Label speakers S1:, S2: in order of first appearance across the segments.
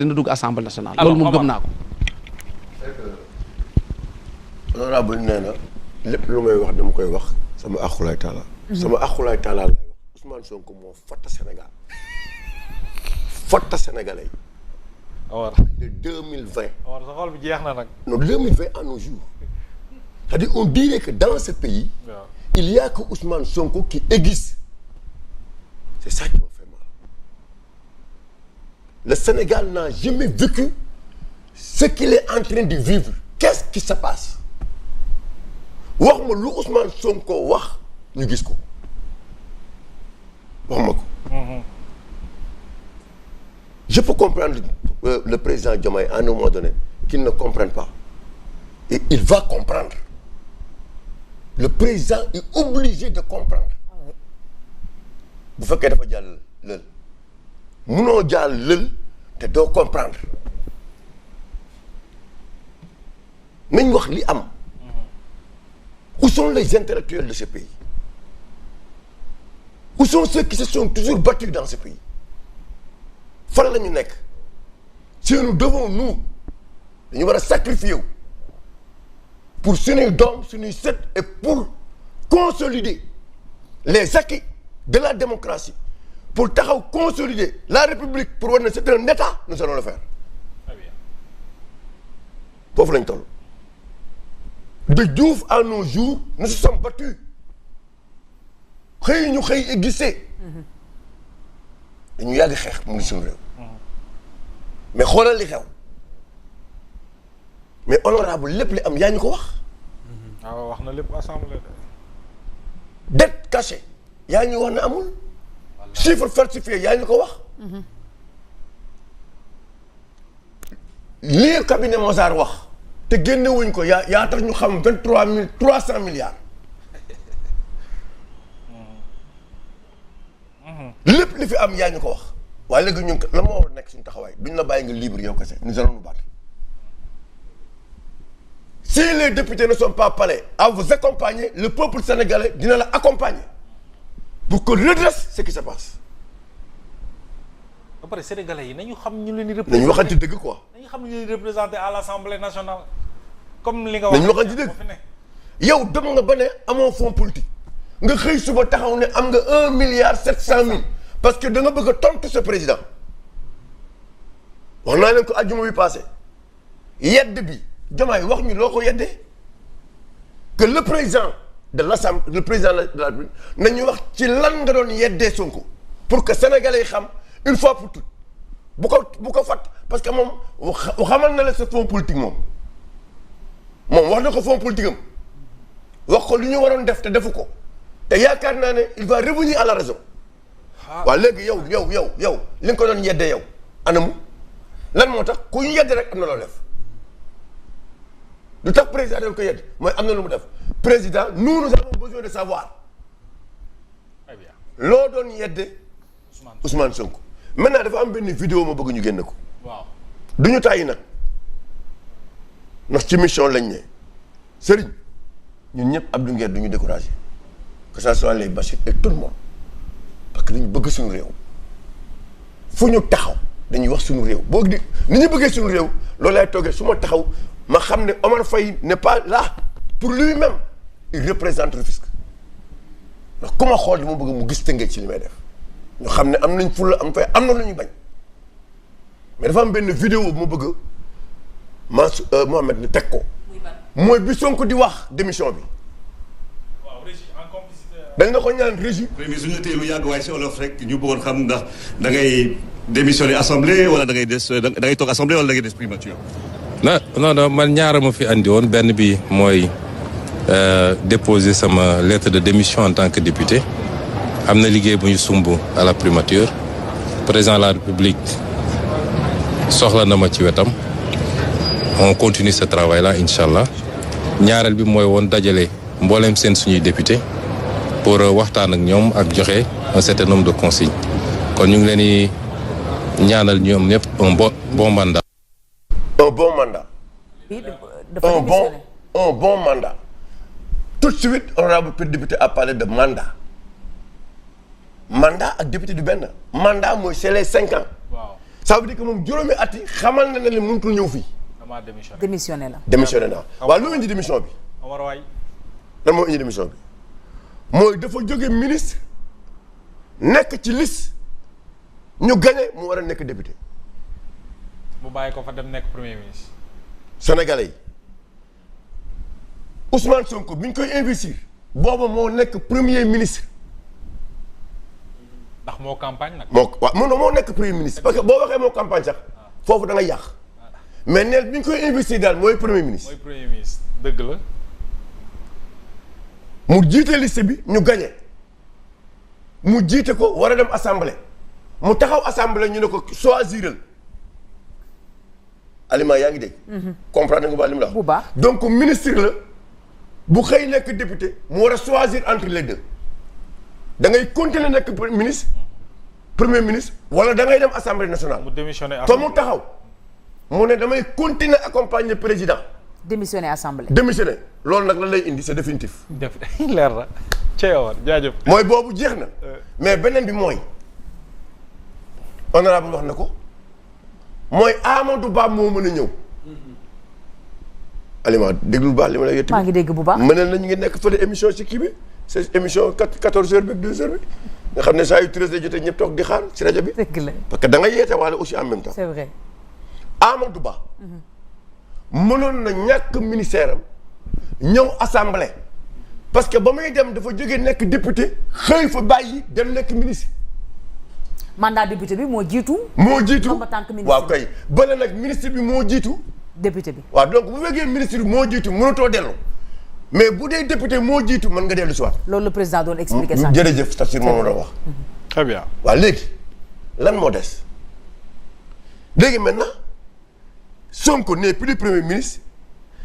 S1: dina dugg assemblée nationale. loolu moom gëm naa ko.
S2: honorable nee na lépp lu may wax dama koy wax sama axulaay taala. sama axulaay taala lay wax Ousmane Sonko moo fatta Sénégal fatta Sénégalais yi.
S3: awar
S2: de 2020.
S3: awar sa xol bi jeex na nag.
S2: non 2020 à nos jours. c'est-à-dire on dirait que dans ce pays.
S3: waaw
S2: il y a que Ousmane Sonko qui existe. C'est ça qui me fait mal. Le Sénégal n'a jamais vécu ce qu'il est en train de vivre. Qu'est-ce qui se passe? wax ma lu Ousmane Sonko wax ñu gis ko wax ma ko. Je peux comprendre le président Diomaye à un moment donné qu'il ne comprenne pas. Et il va comprendre. Le président est obligé de comprendre. bu fekkee dafa jàll lël munoo jàll lël te doo comprendre nañ wax li am. Où sont les intellectuels de ce pays? Où sont ceux qui se sont toujours battus dans ce pays? fan la ñu nekk si nous devons nous dañu war a sacrifier wu pour suñuy doom suñuy sët et pour consolider les acquis de la démocratie pour taxaw consolider la République pour war na c'est un État nous allons le faire.
S3: Très bien.
S2: foofu lañ toll. De Diouf à nos jours nous se sommes battus xëy ñu xëy existé dañu yàgg xeex mu ngi suñu réew mais xoolal li xew mais honorable lépp li am yaa ñu ko wax.
S3: waaw wax na lépp assemblée.
S2: dette cachée yaa ñu wax ne amul. chiffre falsifié yaa ñu ko wax. lii cabinet Mozart wax te génne wuñ ko yaa tax ñu xam 23 milliards. lépp li fi am yaa ñu ko wax. waaye léegi ñun la moo war a nekk suñu taxawaay duñ la bàyyi nga libre yow kese nous allons nous battre. Si les députés ne sont pas prêts à vous accompagner, le peuple sénégalais dina la accompagner pour que redresse ce qui se passe.
S3: ba pare sénégalais yi nañu xam ñu leen di représenté.
S2: nañu waxante dëgg quoi.
S3: nañu xam ñu leen di représenté à l'Assemblée nationale. comme li nga wax
S2: nañu waxante dëgg yow dem nga ba ne amoo fonds politique nga xëy suba taxaw ne am nga 1,7 milliard parce que da nga bëgg a tontu ce président wax naa leen ko àjjuma bi passé yedd bi. Diomaye wax ñu loo ko yeddee que le président de l'Assemblée le président de la République nañu wax ci lan nga doon yeddee Sonko pour que sénégalais yi xam une fois pour toutes bu ko fàtt parce que moom xamal na la sa fonds politique moom wax na ko fonds politique am wax ko li ñu waroon def te defu ko te yaakaar naa ne il va revenir à la raison. waaw léegi yow li nga ko doon yeddee yow anamu lan moo tax ku ñu yedd rek am na loo def. lu tax président dañ ko yedd mooy am na lu mu def président nous avons besoin de savoir.
S3: très bien.
S2: loo doon yedde Ousmane Sonko maintenant dafa am benn vidéo ma bëgg ñu génn ko.
S3: waaw
S2: du ñu tàyyi nag ndax ci mission lañ ne Serigne ñun ñëpp Abdou Nguer du ñu découragé que ça soit les Bachir et tout le monde parce que dañu bëgg suñu réew fu ñu taxaw dañuy wax suñu réew boo di ni ñu bëggee suñu réew loolu lay toogee su ma taxaw. ma xam ne Omar Faye n'est pas là pour lui-même il représente Rufisque ndax ku ma xool dama bëgg mu gis Tëngéej ci li may def ñu xam ne am nañ fulla am fay am na lu ñu bañ mais dafa am benn vidéo bu ma bëgg Mohamed ni teg ko mooy bi Sonko di wax démission bi.
S3: waaw Régis en complicité.
S2: dañ la ko ñaan Régis.
S4: premier suñu la téye lu yàgg waaye si olof rek ñu bëggoon xam ndax da ngay démissionner assemblée wala da ngay toog assemblée wala da ngay des primature.
S5: non man ñaara ma fi andi woon benn bi mooy déposer sama lettre de démission en tant que député am na liggéey bu ñu sumb à la primature président de la République soxla na ma ci wetam on continue ce travail là incha allah ñaareel bi mooy woon dajale mbooleem seen suñuy député pour waxtaan ak ñoom ak joxe un certain nombre de consignes kon ñu ngi leen di ñaanal ñoom ñëpp un bon mandat.
S2: Un bon mandat. Un bon mandat. Tout de suite, honorable député a parlé de mandat. Mandat ak député du benn. Mandat mooy c'est les 5 ans.
S3: waaw
S2: ça veut dire que moom juróomi at yi xamal na ne le mënutul ñëw fii.
S3: damaa
S6: démissionné la.
S2: démissionné naa waaw lu indi démission bi.
S3: Omar waay.
S2: lan moo indi démission bi mooy dafa jóge ministre nekk ci liste ñu gagné mu war a nekk député.
S3: mu bàyyi ko fa dem nekk premier ministre.
S2: Sénégalais yi Ousmane Sonko bi ñu koy investir booba moo nekk premier ministre.
S3: ndax moo campagne nag.
S2: moo nekk premier ministre parce que boo waxee moo campagne sax foofu da nga yàq mais neel bi ñu koy investir daal mooy premier ministre.
S3: mooy premier ministre dëgg la.
S2: mu jiite liste bi ñu gagné mu jiite ko war a dem assemblée mu taxaw assemblée ñu ne ko choisiral Alima yaa ngi dégg. comprendre nga li mu la wax.
S6: bu baax
S2: donc ministre la bu xëy nekk député mu war a choisir entre les deux da ngay continuer nekk ministre premier ministre wala da ngay dem assemblée nationale.
S3: mu démissionné
S2: te mu taxaw mu ne damay continuer accompagner président.
S6: démissionné assemblée.
S2: démissionné loolu nag lan lay indi c'est définitif.
S3: def leer na Thiewar jaajëf.
S2: mooy boobu jeex na. mais beneen bi mooy honorable wax na ko mooy Amadou Ba moo mën a ñëw. Alima déglu baax li ma la yëtti.
S6: maa ngi dégg bu baax.
S2: mëneel na ñu ngi nekk fële émission ci kii bi c'est émission 14h bi ak 2h bi nga xam ne saa yu 13h jotee ñëpp toog di xaar ci rajo bi.
S6: dëgg la
S2: parce que da nga yeete waale aussi en même temps.
S6: c'est vrai.
S2: Amadou Ba. mënoon na ñàkk ministère am ñëw assemblée parce que ba muy dem dafa jógee nekk député xëy fa bàyyi dem nekk ministre.
S6: mandat député bi moo jiitu.
S2: moo jiitu
S6: en tant que ministre
S2: waaw kay bële nag ministre bi moo jiitu.
S6: député bi
S2: waaw donc bu fekkee ministre bi moo jiitu mënatoo dellu mais bu dee député moo jiitu mën nga dellu si waat.
S6: loolu le président doon expliqué sànq.
S2: jërëjëf Tafsir moom la wax.
S3: très bien.
S2: waaw léegi lan moo des léegi maintenant Sonko n'est plus premier ministre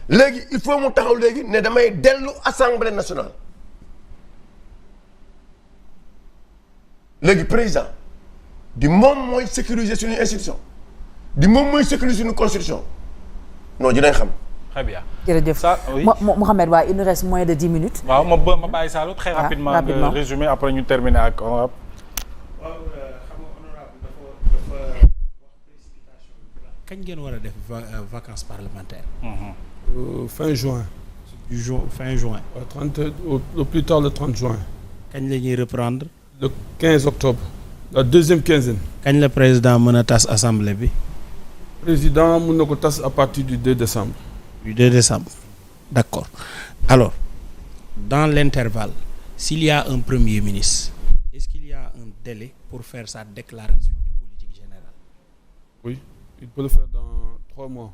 S2: léegi il faut mu taxaw léegi ne damay dellu assemblée nationale léegi président di moom mooy sécuriser suñu institution di moom mooy sécuriser suñu constitution non dinañ xam.
S3: très bien.
S6: jërëjëf
S3: ça oui.
S6: Mohamed waaye il nous reste moins de 10 minutes.
S3: waaw ma bàyyi Saalum très rapidement nga résumé après ñu terminer ak honorable.
S1: waaw xam nga honorable dafa wax précipitation kañ ngeen war a def vacances parlementaires.
S7: Fin juin.
S1: Fin juin.
S7: 30 au plus tard le 30 juin.
S1: kañ la ñuy reprendre.
S7: Le 15 octobre. La deuxième quinzaine.
S1: kañ la président mën a tas assemblée bi.
S7: président mën na ko tas à partir du 2 décembre.
S1: Du 2 décembre. D'accord. Alors, dans l'intervalle, s'il y a un premier ministre, est-ce qu'il y a un délai pour faire sa déclaration de politique générale?
S7: Oui, il peut le faire dans 3 mois.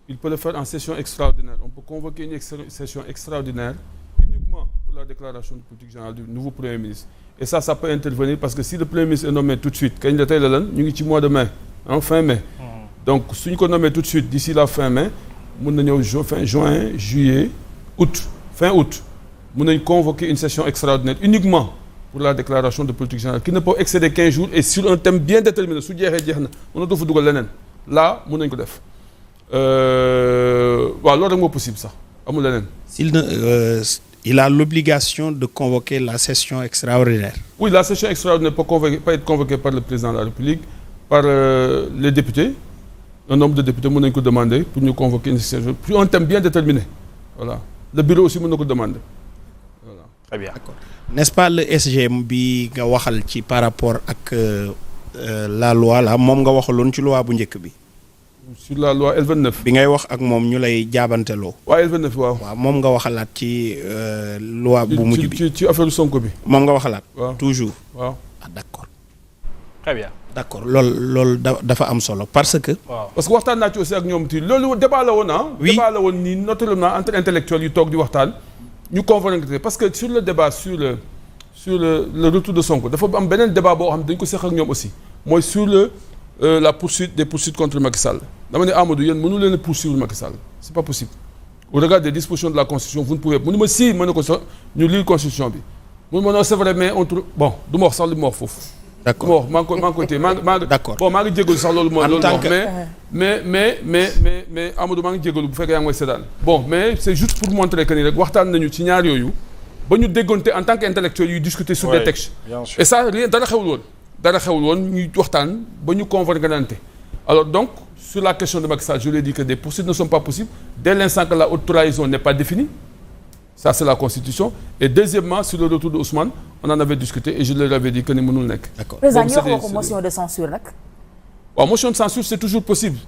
S7: Il peut le faire en session extraordinaire. On peut convoquer une session extraordinaire uniquement pour la déclaration de politique générale du nouveau Premier ministre. Et ça peut intervenir parce que si le Premier ministre est nommé tout de suite, kañ la tey la lan ñu ngi ci mois de mai, fin mai. Donc suñu ko nommé tout de suite d'ici la fin mai, mën na ñëw fin juin, juillet, août, fin août, mën nañ convoquer une session extraordinaire uniquement pour la déclaration de politique générale qui ne peut excéder 15 jours et sur un thème bien déterminé. Su jeexee jeex na mënatoo fa dugal leneen là mën nañ ko def. waaw loolu rek moo possible sax amul leneen.
S1: Il a l'obligation de convoquer la session extraordinaire.
S7: Oui, la session extraordinaire peut être convoquée par le président de la République, par les députés. Un nombre de députés mën nañu ko demander pour ñu convoquer une session pour un thème bien déterminé. Voilà. Le bureau aussi mën na ko demander. Voilà.
S3: Très bien.
S1: D'accord. N'est-ce pas le SGM bi nga waxal ci par rapport ak la loi là moom nga waxaloon ci loi bu njëkk bi.
S7: Sur la loi L29.
S1: bi ngay wax ak moom ñu lay jaabanteloo.
S7: waaw L29 waaw.
S1: waaw moom nga waxalaat ci loi bu mujj bi
S7: ci affaire Sonko bi.
S1: moom nga waxalaat.
S7: waaw
S1: toujours.
S7: waaw
S1: ah d'accord.
S3: Très bien.
S1: D'accord loolu dafa am solo parce que.
S3: waaw
S7: parce que waxtaan naa ci aussi ak ñoom ti loolu débat la woon ah.
S1: oui
S7: débat la woon nii naturellement entre intellectuels yu toog di waxtaan. ñu convaincre parce que sur le débat sur le retour de Sonko dafa am beneen débat boo xam ne dañ ko seq ak ñoom aussi mooy sur la poursuite des poursuites contre Macky Sall. dama ne Amadou yéen mënu leen a poursuivre Macky Sall c'est pas possible. Au regard des dispositions de la constitution vous ne pouvez mënu ma si mën na ko sax ñu lire constitution bi. mënu ma non c'est vrai mais on trouve bon du ma wax sax li ma wax foofu.
S1: d'accord
S7: maa ngi koy téye maa ngi
S1: d'accord
S7: bon maa ngi jégalu sax loolu mooy.
S1: en tant que
S7: mais Amadou maa ngi jégalu bu fekkee yaa ngi may seetaan. bon mais c'est juste pour montrer que ni rek waxtaan nañu ci ñaar yooyu ba ñu déggoonte en tant qu'intellectuel yuy discuter sur des textes.
S3: bien sûr.
S7: et ça rien dara xewul woon ñuy waxtaan ba ñu convaincre Alors donc, sur la question de Macky Sall, je lui ai dit que des poursuites ne sont pas possibles dès l'instant que la haute trahison n'est pas définie. Ça, c'est la Constitution. Et deuxièmement, sur le retour de Ousmane, on en avait discuté et je leur avais dit que ni mënul nekk.
S1: D'accord.
S6: président ñu wax motion de censure nag.
S7: waaw motion de censure c'est toujours possible